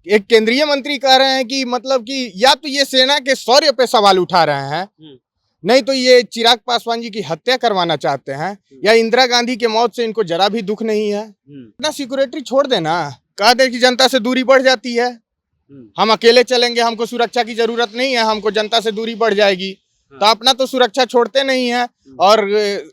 एक केंद्रीय मंत्री कह रहे हैं कि मतलब कि या तो ये सेना के शौर्य पे सवाल उठा रहे हैं, नहीं तो ये चिराग पासवान जी की हत्या करवाना चाहते हैं, या इंदिरा गांधी के मौत से इनको जरा भी दुख नहीं है। अपना सिक्योरिटी छोड़ देना, कह दे कि जनता से दूरी बढ़ जाती है, हम अकेले चलेंगे, हमको सुरक्षा की जरूरत नहीं है, हमको जनता से दूरी बढ़ जाएगी, तो अपना तो सुरक्षा छोड़ते नहीं है। और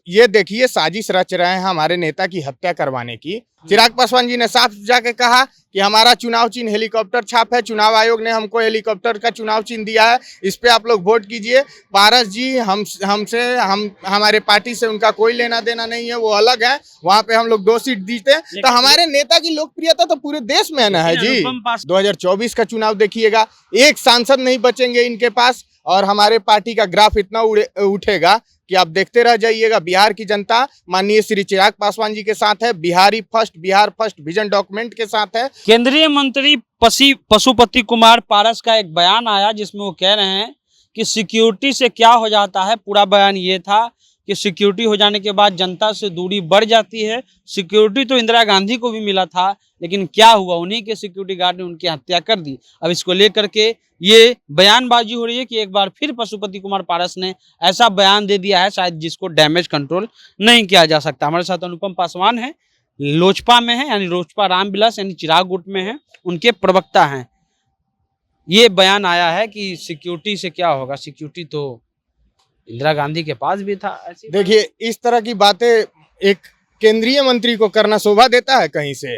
ये देखिए साजिश रच रहे हैं हमारे नेता की हत्या करवाने की। चिराग पासवान जी ने साफ जाके कहा कि हमारा चुनाव चिन्ह हेलीकॉप्टर छाप है, चुनाव आयोग ने हमको हेलीकॉप्टर का चुनाव चिन्ह दिया है, इस पे आप लोग वोट कीजिए। पारस जी हमारे पार्टी से उनका कोई लेना देना नहीं है, वो अलग है, वहाँ पे हम लोग 2 सीट जीते। तो हमारे नेता की लोकप्रियता तो पूरे देश में ना है जी। 2024 का चुनाव देखिएगा, एक सांसद नहीं बचेंगे इनके पास, और हमारे पार्टी का ग्राफ इतना उठेगा कि आप देखते रह जाइएगा। बिहार की जनता माननीय श्री चिराग पासवान जी के साथ है, बिहार फर्स्ट विजन डॉक्यूमेंट के साथ है। केंद्रीय मंत्री पशुपति कुमार पारस का एक बयान आया जिसमें वो कह रहे हैं कि सिक्योरिटी से क्या हो जाता है। पूरा बयान ये था कि सिक्योरिटी हो जाने के बाद जनता से दूरी बढ़ जाती है। सिक्योरिटी तो इंदिरा गांधी को भी मिला था, लेकिन क्या हुआ, उन्हीं के सिक्योरिटी गार्ड ने उनकी हत्या कर दी। अब इसको लेकर के ये बयानबाजी हो रही है कि एक बार फिर पशुपति कुमार पारस ने ऐसा बयान दे दिया है शायद जिसको डैमेज कंट्रोल नहीं किया जा सकता। हमारे साथ अनुपम पासवान है, लोजपा में है, यानी लोजपा रामविलास यानी चिराग गुट में है, उनके प्रवक्ता हैं। ये बयान आया है कि सिक्योरिटी से क्या होगा, सिक्योरिटी तो इंदिरा गांधी के पास भी था। देखिए इस तरह की बातें एक केंद्रीय मंत्री को करना शोभा देता है कहीं से।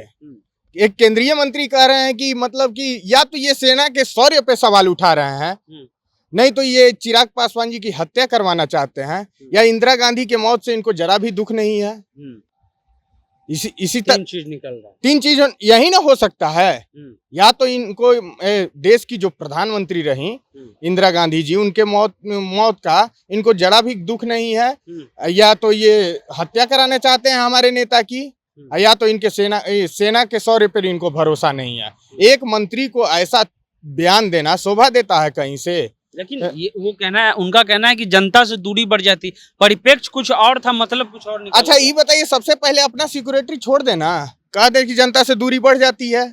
एक केंद्रीय मंत्री कह रहे हैं कि मतलब कि या तो ये सेना के शौर्य पे सवाल उठा रहे हैं, नहीं तो ये चिराग पासवान जी की हत्या करवाना चाहते हैं, या इंदिरा गांधी के मौत से इनको जरा भी दुख नहीं है। इसी तरह 3 चीज निकल रहा है। 3 चीज यही ना हो सकता है। या तो इनको देश की जो प्रधानमंत्री रही इंदिरा गांधी जी, उनके मौत का इनको जरा भी दुख नहीं है, या तो ये हत्या कराना चाहते हैं हमारे नेता की, या तो इनके सेना के शौर्य पर इनको भरोसा नहीं है। एक मंत्री को ऐसा बयान देना शोभा देता है कहीं से। लेकिन ये वो कहना है, उनका कहना है कि जनता से दूरी बढ़ जाती, परिप्रेक्ष्य कुछ और था, मतलब कुछ और निकल। अच्छा ये बताइए, सबसे पहले अपना सिक्योरिटी छोड़ देना, कह दे कि जनता से दूरी बढ़ जाती है,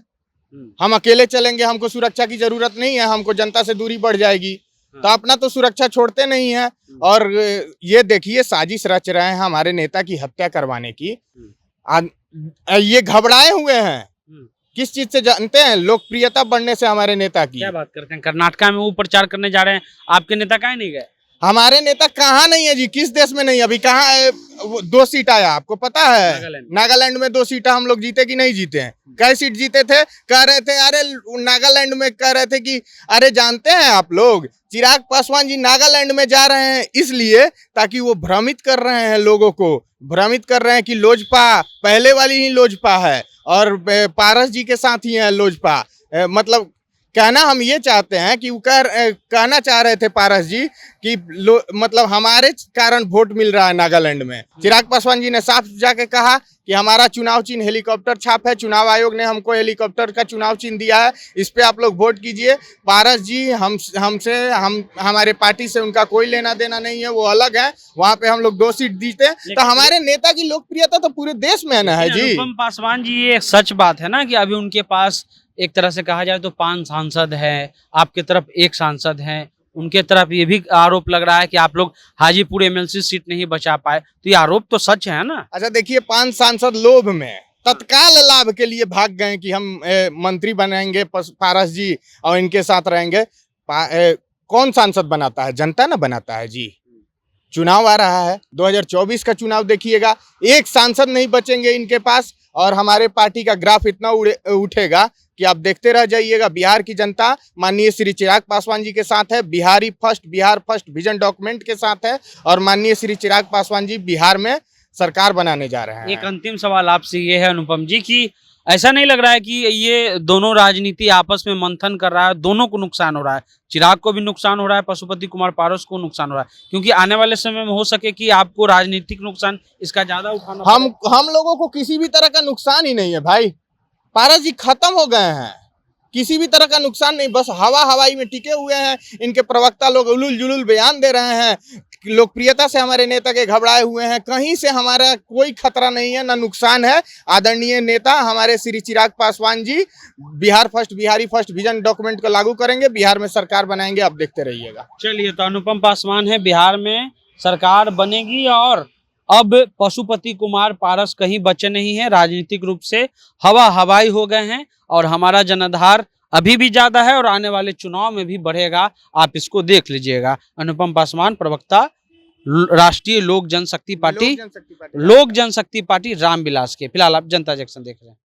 हम अकेले चलेंगे, हमको सुरक्षा की जरूरत नहीं है, हमको जनता से दूरी बढ़ जाएगी, तो अपना तो सुरक्षा छोड़ते नहीं है। और ये देखिए साजिश रच रहे हैं हमारे नेता की हत्या करवाने की। ये घबराए हुए हैं, किस चीज से जानते हैं? लोकप्रियता बढ़ने से हमारे नेता की। क्या बात करते हैं, कर्नाटका में वो प्रचार करने जा रहे हैं, आपके नेता काहे नहीं गए? हमारे नेता कहाँ नहीं है जी, किस देश में नहीं, अभी कहाँ 2 सीट आया आपको पता है? नागालैंड में 2 सीट हम लोग जीते कि नहीं जीते हैं? कई सीट जीते थे, कह रहे थे, अरे नागालैंड में कह रहे थे कि अरे जानते हैं आप लोग, चिराग पासवान जी नागालैंड में जा रहे हैं इसलिए ताकि वो भ्रमित कर रहे हैं, लोगों को भ्रमित कर रहे हैं कि लोजपा पहले वाली ही लोजपा है और पारस जी के साथ ही है लोजपा। मतलब कहना हम ये चाहते हैं कि कहना चाह रहे थे पारस जी कि मतलब हमारे कारण वोट मिल रहा है नागालैंड में। चिराग पासवान जी ने साफ जाके कहा कि हमारा चुनाव चिन्ह हेलीकॉप्टर छाप है, चुनाव आयोग ने हमको हेलीकॉप्टर का चुनाव चिन्ह दिया है, इस पे आप लोग वोट कीजिए। पारस जी हमारे पार्टी से उनका कोई लेना देना नहीं है, वो अलग है, वहाँ पे हम लोग 2 सीट जीते। तो हमारे नेता की लोकप्रियता तो पूरे देश में ना है जी। अनुपम पासवान जी, ये सच बात है ना कि अभी उनके पास एक तरह से कहा जाए तो 5 सांसद हैं, आपके तरफ 1 सांसद हैं, उनके तरफ ये भी आरोप लग रहा है कि आप लोग हाजीपुर एमएलसी सीट नहीं बचा पाए, तो ये आरोप तो सच है ना? अच्छा देखिए, 5 सांसद लोभ में तत्काल लाभ के लिए भाग गए कि हम मंत्री बनेंगे, पारस जी और इनके साथ रहेंगे। कौन सांसद बनाता है? जनता ना बनाता है जी। चुनाव आ रहा है, 2024 का चुनाव देखिएगा, एक सांसद नहीं बचेंगे इनके पास, और हमारे पार्टी का ग्राफ इतना उठेगा कि आप देखते रह जाइएगा। बिहार की जनता माननीय श्री चिराग पासवान जी के साथ है, बिहार फर्स्ट विजन डॉक्यूमेंट के साथ है, और माननीय श्री चिराग पासवान जी बिहार में सरकार बनाने जा रहे हैं। एक अंतिम सवाल आपसे ये है अनुपम जी कि ऐसा नहीं लग रहा है कि ये दोनों राजनीति आपस में मंथन कर रहा है, दोनों को नुकसान हो रहा है, चिराग को भी नुकसान हो रहा है, पशुपति कुमार पारस को नुकसान हो रहा है, क्योंकि आने वाले समय में हो सके कि आपको राजनीतिक नुकसान इसका ज्यादा उठाना हम लोगों को किसी भी तरह का नुकसान ही नहीं है भाई। पारस जी खत्म हो गए हैं, किसी भी तरह का नुकसान नहीं, बस हवाई में टिके हुए हैं। इनके प्रवक्ता लोग उलूल जुलूल बयान दे रहे हैं। लोकप्रियता से हमारे नेता के घबराए हुए हैं, कहीं से हमारा कोई खतरा नहीं है, ना नुकसान है। आदरणीय नेता हमारे Shri Chirag Paswan ji Bihar first, Bihari first vision document को लागू करेंगे, बिहार में सरकार बनाएंगे, आप देखते रहिएगा। चलिए, तो अनुपम पासवान है, बिहार में सरकार बनेगी और अब पशुपति कुमार पारस कहीं बचे नहीं है, राजनीतिक रूप से हवाई हो गए हैं और हमारा जनाधार अभी भी ज्यादा है और आने वाले चुनाव में भी बढ़ेगा। आप इसको देख लीजिएगा। अनुपम पासवान, प्रवक्ता राष्ट्रीय लोक जनशक्ति पार्टी रामविलास के। फिलहाल आप जनता जंक्शन देख रहे हैं।